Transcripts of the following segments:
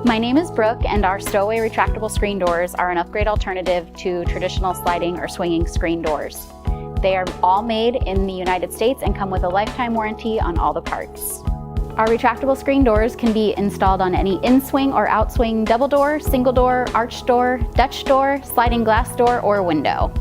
My name is Brooke, and our StowAway Retractable Screen Doors are an upgrade alternative to traditional sliding or swinging screen doors. They are all made in the United States and come with a lifetime warranty on all the parts. Our retractable screen doors can be installed on any in-swing or out-swing double door, single door, arch door, Dutch door, sliding glass door, or window.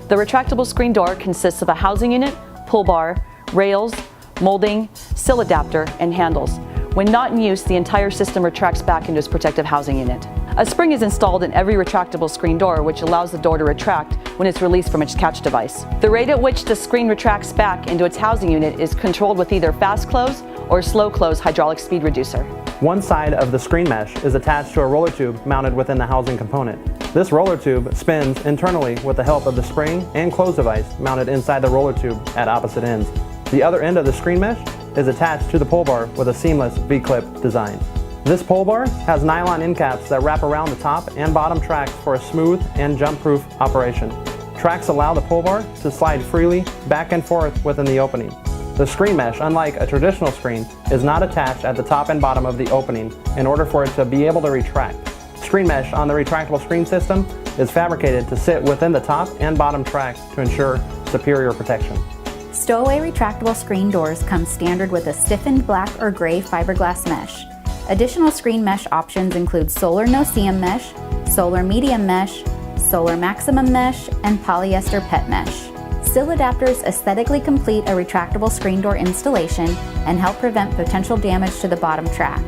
The retractable screen door consists of a housing unit, pull bar, rails, molding, sill adapter, and handles. When not in use, the entire system retracts back into its protective housing unit. A spring is installed in every retractable screen door, which allows the door to retract when it's released from its catch device. The rate at which the screen retracts back into its housing unit is controlled with either fast close or slow close hydraulic speed reducer. One side of the screen mesh is attached to a roller tube mounted within the housing component. This roller tube spins internally with the help of the spring and close device mounted inside the roller tube at opposite ends. The other end of the screen mesh is attached to the pull bar with a seamless V-clip design. This pull bar has nylon end caps that wrap around the top and bottom tracks for a smooth and jump-proof operation. Tracks allow the pull bar to slide freely back and forth within the opening. The screen mesh, unlike a traditional screen, is not attached at the top and bottom of the opening in order for it to be able to retract. Screen mesh on the retractable screen system is fabricated to sit within the top and bottom tracks to ensure superior protection. StowAway retractable screen doors come standard with a stiffened black or gray fiberglass mesh. Additional screen mesh options include solar no-seam mesh, solar medium mesh, solar maximum mesh, and polyester pet mesh. Sill adapters aesthetically complete a retractable screen door installation and help prevent potential damage to the bottom track.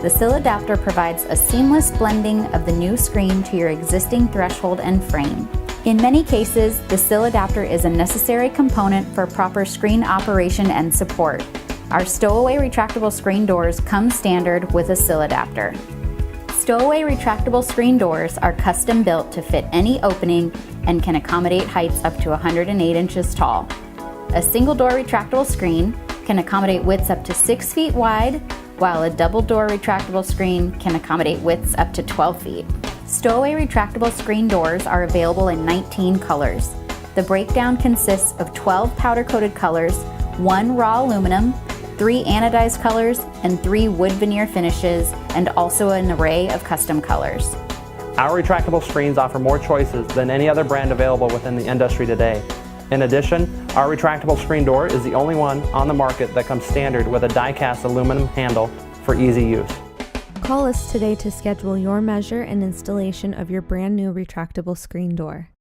The sill adapter provides a seamless blending of the new screen to your existing threshold and frame. In many cases, the sill adapter is a necessary component for proper screen operation and support. Our StowAway retractable screen doors come standard with a sill adapter. StowAway retractable screen doors are custom built to fit any opening and can accommodate heights up to 108 inches tall. A single door retractable screen can accommodate widths up to 6 feet wide, while a double door retractable screen can accommodate widths up to 12 feet. StowAway retractable screen doors are available in 19 colors. The breakdown consists of 12 powder-coated colors, 1 raw aluminum, 3 anodized colors, and 3 wood veneer finishes, and also an array of custom colors. Our retractable screens offer more choices than any other brand available within the industry today. In addition, our retractable screen door is the only one on the market that comes standard with a die-cast aluminum handle for easy use. Call us today to schedule your measure and installation of your brand new retractable screen door.